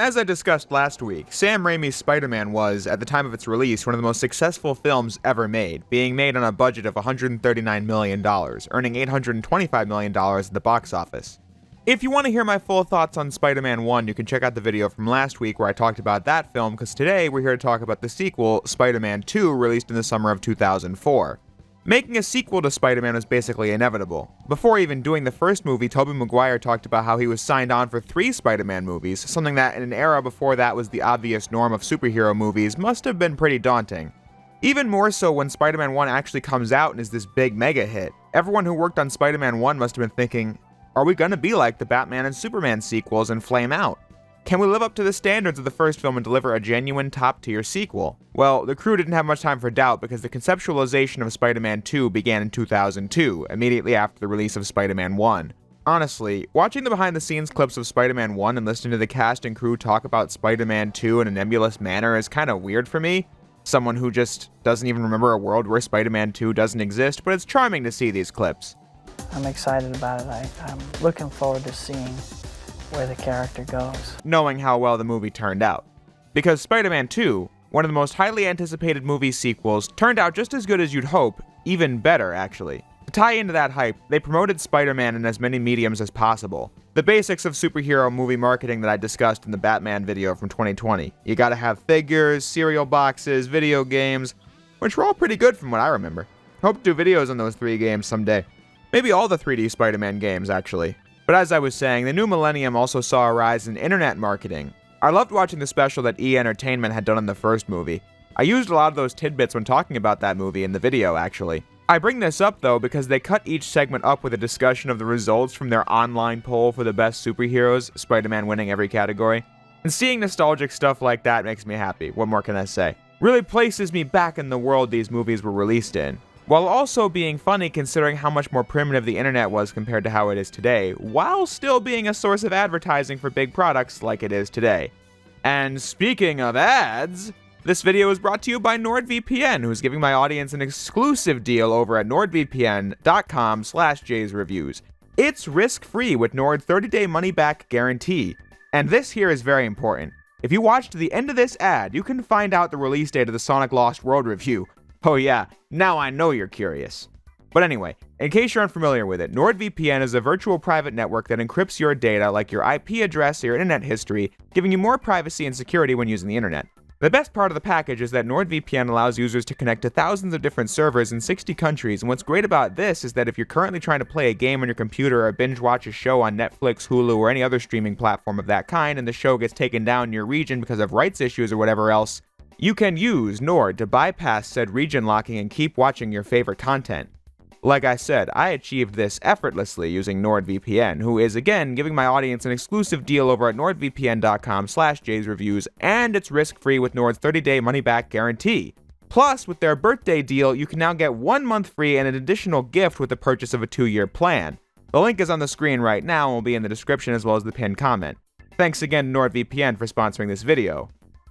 As I discussed last week, Sam Raimi's Spider-Man was, at the time of its release, one of the most successful films ever made, being made on a budget of $139 million, earning $825 million at the box office. If you want to hear my full thoughts on Spider-Man 1, you can check out the video from last week where I talked about that film, because today we're here to talk about the sequel, Spider-Man 2, released in the summer of 2004. Making a sequel to Spider-Man was basically inevitable. Before even doing the first movie, Tobey Maguire talked about how he was signed on for 3 Spider-Man movies, something that in an era before that was the obvious norm of superhero movies must have been pretty daunting. Even more so when Spider-Man 1 actually comes out and is this big mega hit. Everyone who worked on Spider-Man 1 must have been thinking, are we gonna be like the Batman and Superman sequels and flame out? Can we live up to the standards of the first film and deliver a genuine top-tier sequel? Well, the crew didn't have much time for doubt because the conceptualization of Spider-Man 2 began in 2002, immediately after the release of Spider-Man 1. Honestly, watching the behind-the-scenes clips of Spider-Man 1 and listening to the cast and crew talk about Spider-Man 2 in a nebulous manner is kinda weird for me. Someone who just doesn't even remember a world where Spider-Man 2 doesn't exist, but it's charming to see these clips. I'm excited about it. I'm looking forward to seeing where the character goes. Knowing how well the movie turned out. Because Spider-Man 2, one of the most highly anticipated movie sequels, turned out just as good as you'd hope, even better actually. To tie into that hype, they promoted Spider-Man in as many mediums as possible. The basics of superhero movie marketing that I discussed in the Batman video from 2020. You gotta have figures, cereal boxes, video games, which were all pretty good from what I remember. Hope to do videos on those 3 games someday. Maybe all the 3D Spider-Man games, actually. But as I was saying, the new millennium also saw a rise in internet marketing. I loved watching the special that E! Entertainment had done in the first movie. I used a lot of those tidbits when talking about that movie in the video, actually. I bring this up, though, because they cut each segment up with a discussion of the results from their online poll for the best superheroes, Spider-Man winning every category. And seeing nostalgic stuff like that makes me happy, what more can I say? Really places me back in the world these movies were released in. While also being funny considering how much more primitive the internet was compared to how it is today, while still being a source of advertising for big products like it is today. And speaking of ads, this video is brought to you by NordVPN, who's giving my audience an exclusive deal over at nordvpn.com/jaysreviews. It's risk-free with Nord's 30-day money-back guarantee. And this here is very important. If you watch to the end of this ad, you can find out the release date of the Sonic Lost World review. Oh yeah, now I know you're curious. But anyway, in case you're unfamiliar with it, NordVPN is a virtual private network that encrypts your data like your IP address or your internet history, giving you more privacy and security when using the internet. The best part of the package is that NordVPN allows users to connect to thousands of different servers in 60 countries, and what's great about this is that if you're currently trying to play a game on your computer or binge watch a show on Netflix, Hulu, or any other streaming platform of that kind, and the show gets taken down in your region because of rights issues or whatever else, you can use Nord to bypass said region locking and keep watching your favorite content. Like I said, I achieved this effortlessly using NordVPN, who is again giving my audience an exclusive deal over at nordvpn.com/jaysreviews, and it's risk-free with Nord's 30-day money-back guarantee. Plus, with their birthday deal, you can now get 1 month free and an additional gift with the purchase of a 2-year plan. The link is on the screen right now and will be in the description as well as the pinned comment. Thanks again to NordVPN for sponsoring this video.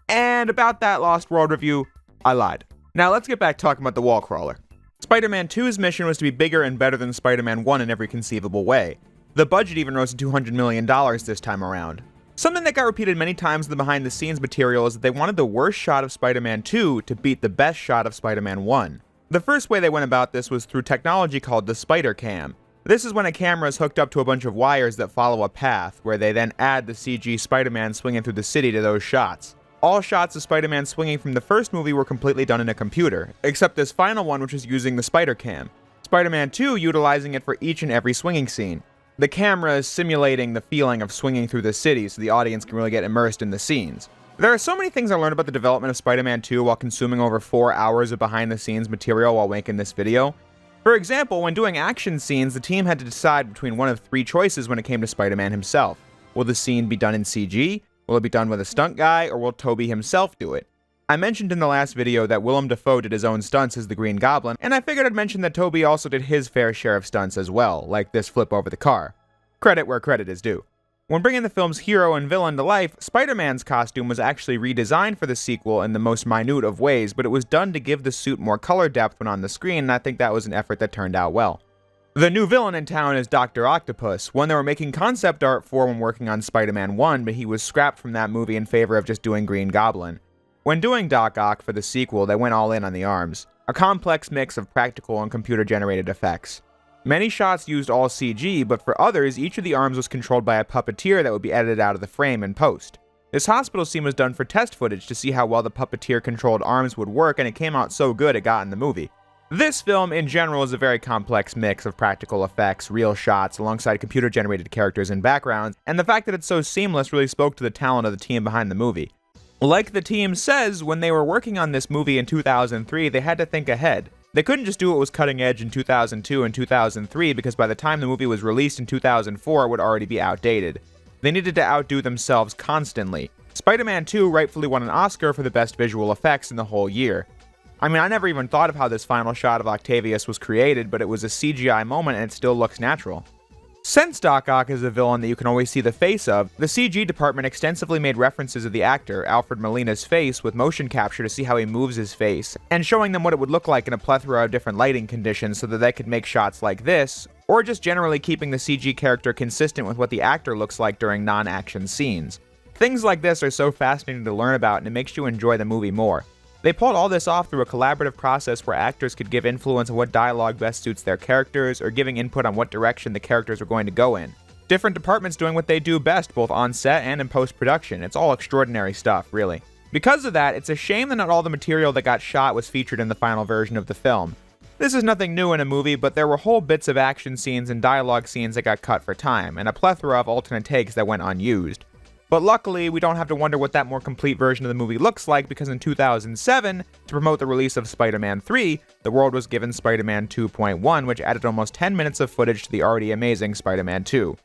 And about that Lost World review, I lied. Now let's get back talking about the wall crawler. Spider-Man 2's mission was to be bigger and better than Spider-Man 1 in every conceivable way. The budget even rose to $200 million this time around. Something that got repeated many times in the behind-the-scenes material is that they wanted the worst shot of Spider-Man 2 to beat the best shot of Spider-Man 1. The first way they went about this was through technology called the Spider Cam. This is when a camera is hooked up to a bunch of wires that follow a path, where they then add the CG Spider-Man swinging through the city to those shots. All shots of Spider-Man swinging from the first movie were completely done in a computer, except this final one which was using the Spider Cam. Spider-Man 2 utilizing it for each and every swinging scene. The camera is simulating the feeling of swinging through the city so the audience can really get immersed in the scenes. There are so many things I learned about the development of Spider-Man 2 while consuming over 4 hours of behind-the-scenes material while making this video. For example, when doing action scenes, the team had to decide between one of 3 choices when it came to Spider-Man himself. Will the scene be done in CG? Will it be done with a stunt guy, or will Tobey himself do it? I mentioned in the last video that Willem Dafoe did his own stunts as the Green Goblin, and I figured I'd mention that Tobey also did his fair share of stunts as well, like this flip over the car. Credit where credit is due. When bringing the film's hero and villain to life, Spider-Man's costume was actually redesigned for the sequel in the most minute of ways, but it was done to give the suit more color depth when on the screen, and I think that was an effort that turned out well. The new villain in town is Dr. Octopus, one they were making concept art for when working on Spider-Man 1, but he was scrapped from that movie in favor of just doing Green Goblin. When doing Doc Ock for the sequel, they went all in on the arms, a complex mix of practical and computer-generated effects. Many shots used all CG, but for others, each of the arms was controlled by a puppeteer that would be edited out of the frame in post. This hospital scene was done for test footage to see how well the puppeteer-controlled arms would work, and it came out so good it got in the movie. This film, in general, is a very complex mix of practical effects, real shots, alongside computer-generated characters and backgrounds, and the fact that it's so seamless really spoke to the talent of the team behind the movie. Like the team says, when they were working on this movie in 2003, they had to think ahead. They couldn't just do what was cutting edge in 2002 and 2003 because by the time the movie was released in 2004, it would already be outdated. They needed to outdo themselves constantly. Spider-Man 2 rightfully won an Oscar for the best visual effects in the whole year. I mean, I never even thought of how this final shot of Octavius was created, but it was a CGI moment and it still looks natural. Since Doc Ock is a villain that you can always see the face of, the CG department extensively made references of the actor, Alfred Molina's face, with motion capture to see how he moves his face, and showing them what it would look like in a plethora of different lighting conditions so that they could make shots like this, or just generally keeping the CG character consistent with what the actor looks like during non-action scenes. Things like this are so fascinating to learn about and it makes you enjoy the movie more. They pulled all this off through a collaborative process where actors could give influence on what dialogue best suits their characters, or giving input on what direction the characters were going to go in. Different departments doing what they do best, both on set and in post-production. It's all extraordinary stuff, really. Because of that, it's a shame that not all the material that got shot was featured in the final version of the film. This is nothing new in a movie, but there were whole bits of action scenes and dialogue scenes that got cut for time, and a plethora of alternate takes that went unused. But luckily, we don't have to wonder what that more complete version of the movie looks like, because in 2007, to promote the release of Spider-Man 3, the world was given Spider-Man 2.1, which added almost 10 minutes of footage to the already amazing Spider-Man 2.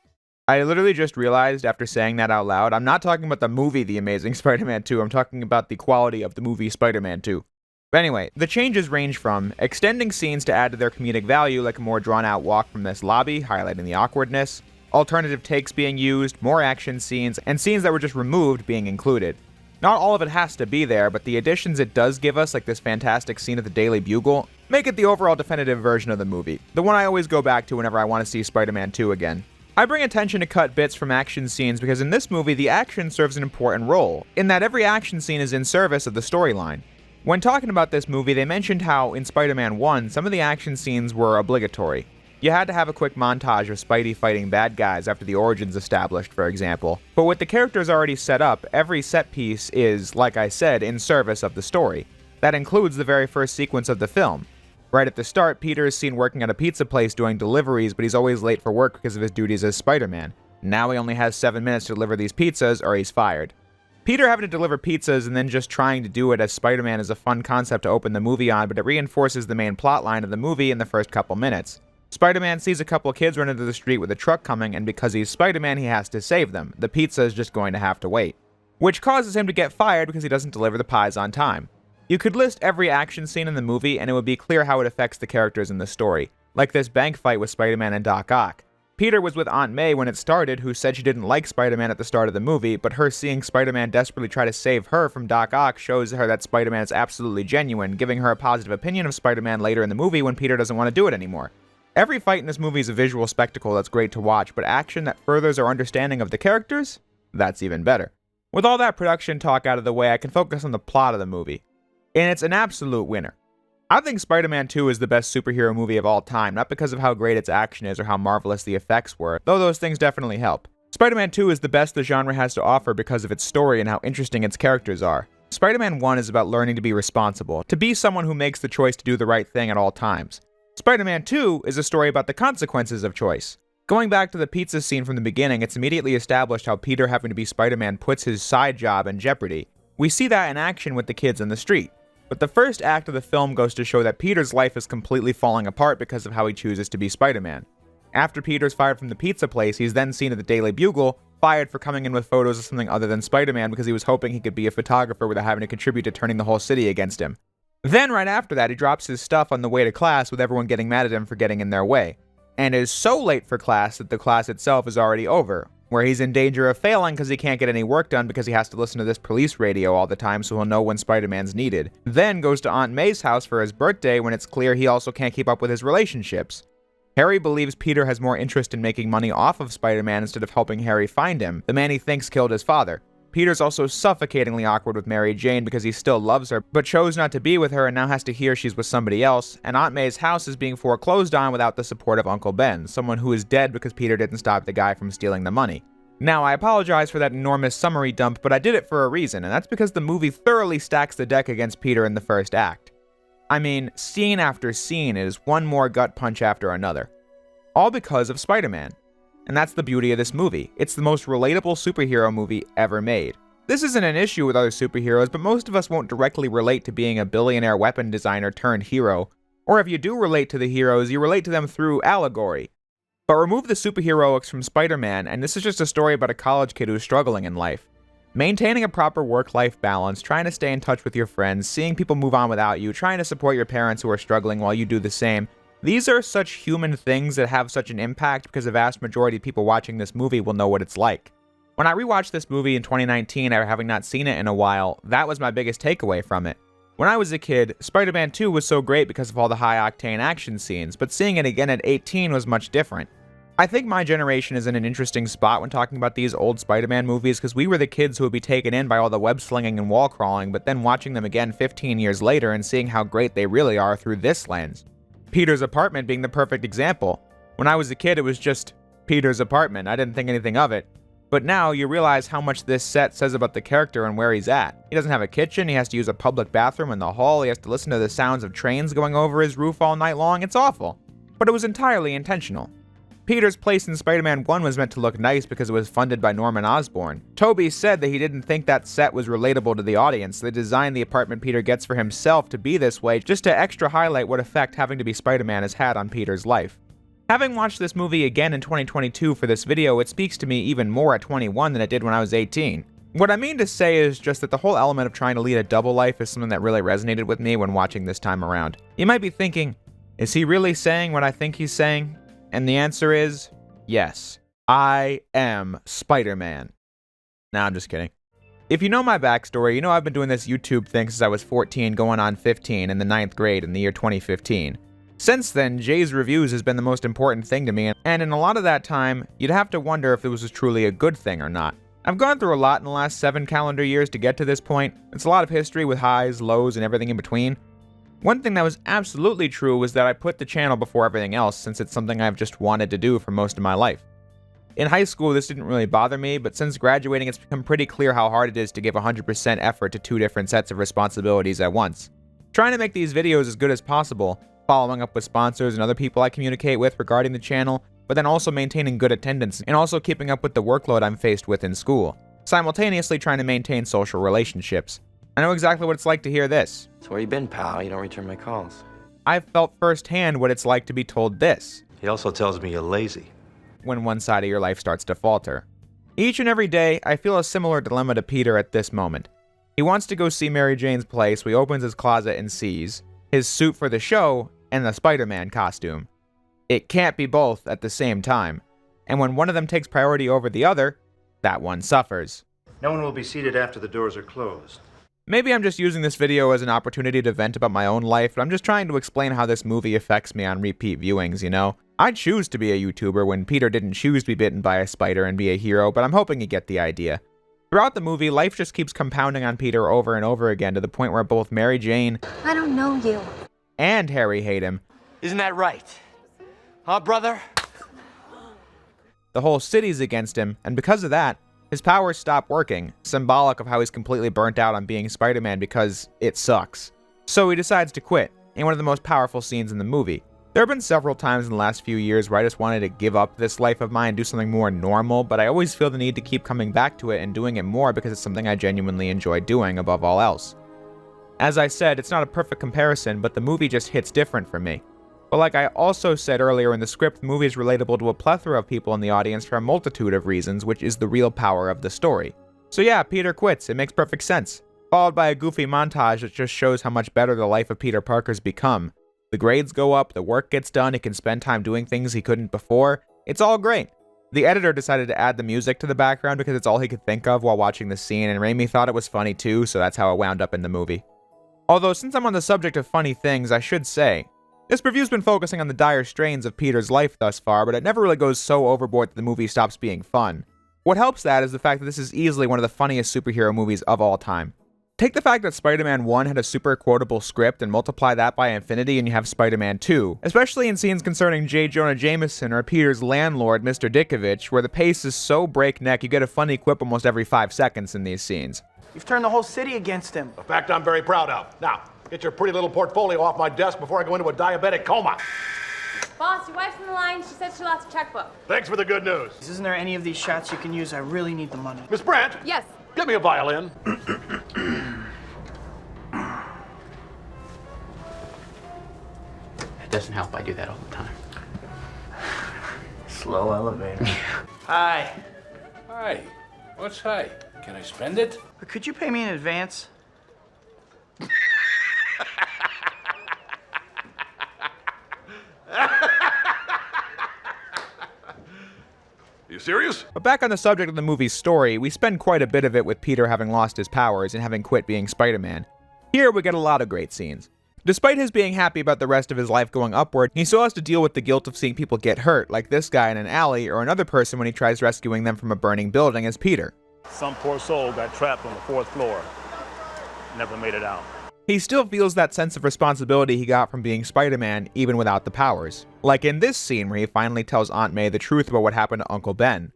I literally just realized after saying that out loud, I'm not talking about the movie The Amazing Spider-Man 2, I'm talking about the quality of the movie Spider-Man 2. But anyway, the changes range from extending scenes to add to their comedic value, like a more drawn-out walk from this lobby, highlighting the awkwardness, alternative takes being used, more action scenes, and scenes that were just removed being included. Not all of it has to be there, but the additions it does give us, like this fantastic scene at the Daily Bugle, make it the overall definitive version of the movie, the one I always go back to whenever I want to see Spider-Man 2 again. I bring attention to cut bits from action scenes because in this movie the action serves an important role, in that every action scene is in service of the storyline. When talking about this movie, they mentioned how in Spider-Man 1, some of the action scenes were obligatory. You had to have a quick montage of Spidey fighting bad guys after the origin's established, for example. But with the characters already set up, every set piece is, like I said, in service of the story. That includes the very first sequence of the film. Right at the start, Peter is seen working at a pizza place doing deliveries, but he's always late for work because of his duties as Spider-Man. Now he only has 7 minutes to deliver these pizzas or he's fired. Peter having to deliver pizzas and then just trying to do it as Spider-Man is a fun concept to open the movie on, but it reinforces the main plotline of the movie in the first couple minutes. Spider-Man sees a couple of kids run into the street with a truck coming, and because he's Spider-Man, he has to save them. The pizza is just going to have to wait. Which causes him to get fired because he doesn't deliver the pies on time. You could list every action scene in the movie, and it would be clear how it affects the characters in the story. Like this bank fight with Spider-Man and Doc Ock. Peter was with Aunt May when it started, who said she didn't like Spider-Man at the start of the movie, but her seeing Spider-Man desperately try to save her from Doc Ock shows her that Spider-Man is absolutely genuine, giving her a positive opinion of Spider-Man later in the movie when Peter doesn't want to do it anymore. Every fight in this movie is a visual spectacle that's great to watch, but action that furthers our understanding of the characters? That's even better. With all that production talk out of the way, I can focus on the plot of the movie. And it's an absolute winner. I think Spider-Man 2 is the best superhero movie of all time, not because of how great its action is or how marvelous the effects were, though those things definitely help. Spider-Man 2 is the best the genre has to offer because of its story and how interesting its characters are. Spider-Man 1 is about learning to be responsible, to be someone who makes the choice to do the right thing at all times. Spider-Man 2 is a story about the consequences of choice. Going back to the pizza scene from the beginning, it's immediately established how Peter having to be Spider-Man puts his side job in jeopardy. We see that in action with the kids in the street. But the first act of the film goes to show that Peter's life is completely falling apart because of how he chooses to be Spider-Man. After Peter's fired from the pizza place, he's then seen at the Daily Bugle, fired for coming in with photos of something other than Spider-Man because he was hoping he could be a photographer without having to contribute to turning the whole city against him. Then right after that, he drops his stuff on the way to class with everyone getting mad at him for getting in their way, and is so late for class that the class itself is already over, where he's in danger of failing because he can't get any work done because he has to listen to this police radio all the time so he'll know when Spider-Man's needed. Then goes to Aunt May's house for his birthday when it's clear he also can't keep up with his relationships. Harry believes Peter has more interest in making money off of Spider-Man instead of helping Harry find him, the man he thinks killed his father. Peter's also suffocatingly awkward with Mary Jane because he still loves her, but chose not to be with her and now has to hear she's with somebody else, and Aunt May's house is being foreclosed on without the support of Uncle Ben, someone who is dead because Peter didn't stop the guy from stealing the money. Now, I apologize for that enormous summary dump, but I did it for a reason, and that's because the movie thoroughly stacks the deck against Peter in the first act. I mean, scene after scene is one more gut punch after another. All because of Spider-Man. And that's the beauty of this movie. It's the most relatable superhero movie ever made. This isn't an issue with other superheroes, but most of us won't directly relate to being a billionaire weapon designer turned hero. Or if you do relate to the heroes, you relate to them through allegory. But remove the superheroics from Spider-Man, and this is just a story about a college kid who's struggling in life. Maintaining a proper work-life balance, trying to stay in touch with your friends, seeing people move on without you, trying to support your parents who are struggling while you do the same. These are such human things that have such an impact because the vast majority of people watching this movie will know what it's like. When I rewatched this movie in 2019 after having not seen it in a while, that was my biggest takeaway from it. When I was a kid, Spider-Man 2 was so great because of all the high-octane action scenes, but seeing it again at 18 was much different. I think my generation is in an interesting spot when talking about these old Spider-Man movies because we were the kids who would be taken in by all the web-slinging and wall-crawling, but then watching them again 15 years later and seeing how great they really are through this lens. Peter's apartment being the perfect example. When I was a kid, it was just Peter's apartment. I didn't think anything of it. But now you realize how much this set says about the character and where he's at. He doesn't have a kitchen, he has to use a public bathroom in the hall, he has to listen to the sounds of trains going over his roof all night long. It's awful. But it was entirely intentional. Peter's place in Spider-Man 1 was meant to look nice because it was funded by Norman Osborn. Toby said that he didn't think that set was relatable to the audience. They designed the apartment Peter gets for himself to be this way just to extra highlight what effect having to be Spider-Man has had on Peter's life. Having watched this movie again in 2022 for this video, it speaks to me even more at 21 than it did when I was 18. What I mean to say is just that the whole element of trying to lead a double life is something that really resonated with me when watching this time around. You might be thinking, is he really saying what I think he's saying? And the answer is, yes. I am Spider-Man. Nah, I'm just kidding. If you know my backstory, you know I've been doing this YouTube thing since I was 14 going on 15 in the 9th grade in the year 2015. Since then, Jay's Reviews has been the most important thing to me, and in a lot of that time, you'd have to wonder if it was truly a good thing or not. I've gone through a lot in the last 7 calendar years to get to this point. It's a lot of history with highs, lows, and everything in between. One thing that was absolutely true was that I put the channel before everything else since it's something I've just wanted to do for most of my life. In high school, this didn't really bother me, but since graduating, it's become pretty clear how hard it is to give 100% effort to 2 different sets of responsibilities at once. Trying to make these videos as good as possible, following up with sponsors and other people I communicate with regarding the channel, but then also maintaining good attendance and also keeping up with the workload I'm faced with in school, simultaneously trying to maintain social relationships. I know exactly what it's like to hear this. So where you been, pal? You don't return my calls. I've felt firsthand what it's like to be told this. He also tells me you're lazy. When one side of your life starts to falter. Each and every day, I feel a similar dilemma to Peter at this moment. He wants to go see Mary Jane's place, so he opens his closet and sees his suit for the show and the Spider-Man costume. It can't be both at the same time. And when one of them takes priority over the other, that one suffers. No one will be seated after the doors are closed. Maybe I'm just using this video as an opportunity to vent about my own life, but I'm just trying to explain how this movie affects me on repeat viewings, you know? I'd choose to be a YouTuber when Peter didn't choose to be bitten by a spider and be a hero, but I'm hoping you get the idea. Throughout the movie, life just keeps compounding on Peter over and over again to the point where both Mary Jane I don't know you. and Harry hate him. Isn't that right? Huh, brother? The whole city's against him, and because of that, his powers stop working, symbolic of how he's completely burnt out on being Spider-Man because it sucks. So he decides to quit, in one of the most powerful scenes in the movie. There have been several times in the last few years where I just wanted to give up this life of mine and do something more normal, but I always feel the need to keep coming back to it and doing it more because it's something I genuinely enjoy doing above all else. As I said, it's not a perfect comparison, but the movie just hits different for me. But like I also said earlier in the script, the movie is relatable to a plethora of people in the audience for a multitude of reasons, which is the real power of the story. So yeah, Peter quits, it makes perfect sense. Followed by a goofy montage that just shows how much better the life of Peter Parker's become. The grades go up, the work gets done, he can spend time doing things he couldn't before. It's all great. The editor decided to add the music to the background because it's all he could think of while watching the scene, and Raimi thought it was funny too, so that's how it wound up in the movie. Although, since I'm on the subject of funny things, I should say, This review's been focusing on the dire strains of Peter's life thus far, but it never really goes so overboard that the movie stops being fun. What helps that is the fact that this is easily one of the funniest superhero movies of all time. Take the fact that Spider-Man 1 had a super quotable script and multiply that by infinity and you have Spider-Man 2, especially in scenes concerning J. Jonah Jameson or Peter's landlord, Mr. Dickovich, where the pace is so breakneck you get a funny quip almost every 5 seconds in these scenes. You've turned the whole city against him. A fact I'm very proud of. Now, get your pretty little portfolio off my desk before I go into a diabetic coma. Boss, your wife's on the line. She said she lost a checkbook. Thanks for the good news. Isn't there any of these shots you can use? I really need the money. Miss Brandt? Yes. Get me a violin. It doesn't help. I do that all the time. Slow elevator. Hi. Hi. What's hi? Can I spend it? Could you pay me in advance? You serious? But back on the subject of the movie's story, we spend quite a bit of it with Peter having lost his powers and having quit being Spider-Man. Here we get a lot of great scenes. Despite his being happy about the rest of his life going upward, he still has to deal with the guilt of seeing people get hurt, like this guy in an alley or another person when he tries rescuing them from a burning building as Peter. Some poor soul got trapped on the 4th floor. Never made it out. He still feels that sense of responsibility he got from being Spider-Man, even without the powers. Like in this scene where he finally tells Aunt May the truth about what happened to Uncle Ben.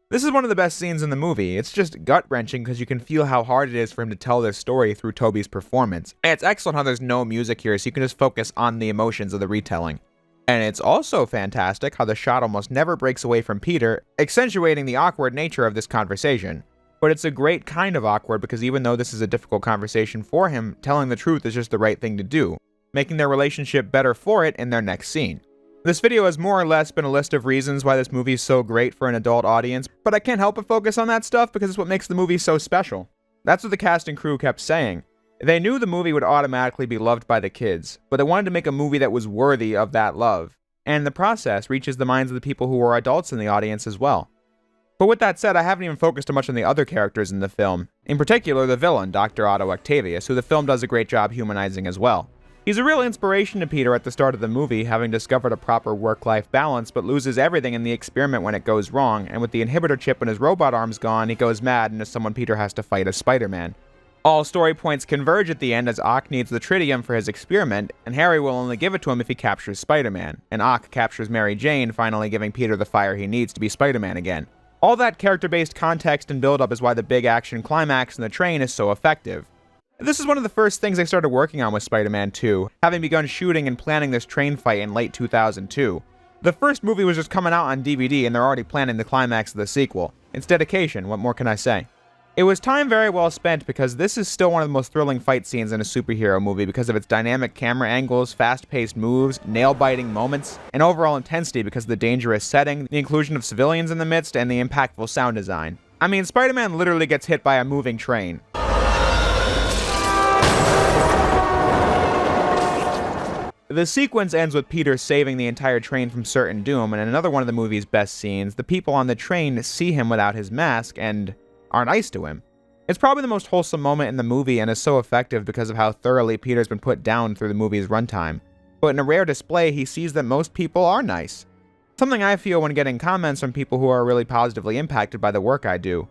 This is one of the best scenes in the movie. It's just gut-wrenching because you can feel how hard it is for him to tell this story through Tobey's performance. And it's excellent how there's no music here, so you can just focus on the emotions of the retelling. And it's also fantastic how the shot almost never breaks away from Peter, accentuating the awkward nature of this conversation. But it's a great kind of awkward because even though this is a difficult conversation for him, telling the truth is just the right thing to do, making their relationship better for it in their next scene. This video has more or less been a list of reasons why this movie is so great for an adult audience, but I can't help but focus on that stuff because it's what makes the movie so special. That's what the cast and crew kept saying. They knew the movie would automatically be loved by the kids, but they wanted to make a movie that was worthy of that love. And the process reaches the minds of the people who are adults in the audience as well. But with that said, I haven't even focused too much on the other characters in the film. In particular, the villain, Dr. Otto Octavius, who the film does a great job humanizing as well. He's a real inspiration to Peter at the start of the movie, having discovered a proper work-life balance, but loses everything in the experiment when it goes wrong, and with the inhibitor chip and his robot arms gone, he goes mad and is someone Peter has to fight as Spider-Man. All story points converge at the end as Ock needs the tritium for his experiment, and Harry will only give it to him if he captures Spider-Man, and Ock captures Mary Jane, finally giving Peter the fire he needs to be Spider-Man again. All that character-based context and build-up is why the big action climax in the train is so effective. This is one of the first things I started working on with Spider-Man 2, having begun shooting and planning this train fight in late 2002. The first movie was just coming out on DVD and they're already planning the climax of the sequel. It's dedication, what more can I say? It was time very well spent because this is still one of the most thrilling fight scenes in a superhero movie because of its dynamic camera angles, fast-paced moves, nail-biting moments, and overall intensity because of the dangerous setting, the inclusion of civilians in the midst, and the impactful sound design. I mean, Spider-Man literally gets hit by a moving train. The sequence ends with Peter saving the entire train from certain doom, and in another one of the movie's best scenes, the people on the train see him without his mask and are nice to him. It's probably the most wholesome moment in the movie and is so effective because of how thoroughly Peter's been put down through the movie's runtime. But in a rare display, he sees that most people are nice. Something I feel when getting comments from people who are really positively impacted by the work I do.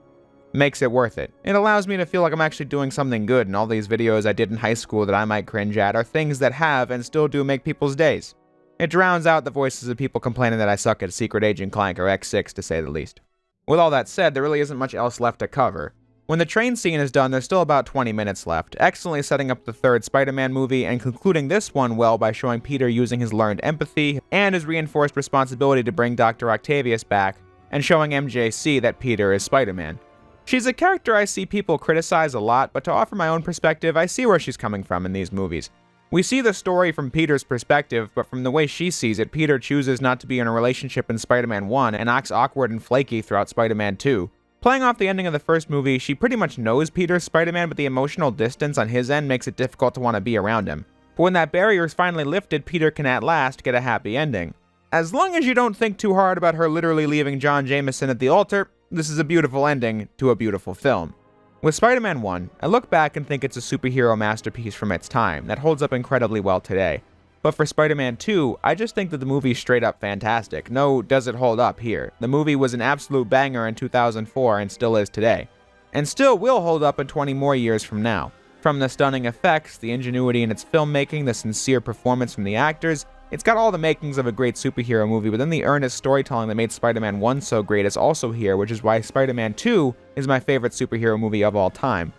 Makes it worth it. It allows me to feel like I'm actually doing something good, and all these videos I did in high school that I might cringe at are things that have and still do make people's days. It drowns out the voices of people complaining that I suck at Secret Agent Clank or X6 to say the least. With all that said, there really isn't much else left to cover. When the train scene is done, there's still about 20 minutes left, excellently setting up the third Spider-Man movie and concluding this one well by showing Peter using his learned empathy and his reinforced responsibility to bring Dr. Octavius back, and showing MJC that Peter is Spider-Man. She's a character I see people criticize a lot, but to offer my own perspective, I see where she's coming from in these movies. We see the story from Peter's perspective, but from the way she sees it, Peter chooses not to be in a relationship in Spider-Man 1 and acts awkward and flaky throughout Spider-Man 2. Playing off the ending of the first movie, she pretty much knows Peter's Spider-Man, but the emotional distance on his end makes it difficult to want to be around him. But when that barrier is finally lifted, Peter can at last get a happy ending. As long as you don't think too hard about her literally leaving John Jameson at the altar, this is a beautiful ending to a beautiful film. With Spider-Man 1, I look back and think it's a superhero masterpiece from its time that holds up incredibly well today. But for Spider-Man 2, I just think that the movie's straight up fantastic. No, does it hold up here. The movie was an absolute banger in 2004 and still is today. And still will hold up in 20 more years from now. From the stunning effects, the ingenuity in its filmmaking, the sincere performance from the actors, it's got all the makings of a great superhero movie, but then the earnest storytelling that made Spider-Man 1 so great is also here, which is why Spider-Man 2 is my favorite superhero movie of all time.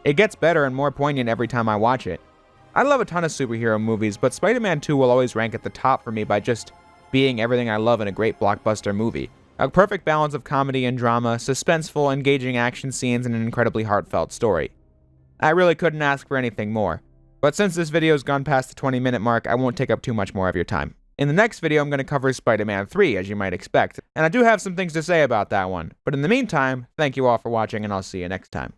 It gets better and more poignant every time I watch it. I love a ton of superhero movies, but Spider-Man 2 will always rank at the top for me by just being everything I love in a great blockbuster movie. A perfect balance of comedy and drama, suspenseful, engaging action scenes, and an incredibly heartfelt story. I really couldn't ask for anything more. But since this video's gone past the 20-minute mark, I won't take up too much more of your time. In the next video, I'm going to cover Spider-Man 3, as you might expect, and I do have some things to say about that one. But in the meantime, thank you all for watching, and I'll see you next time.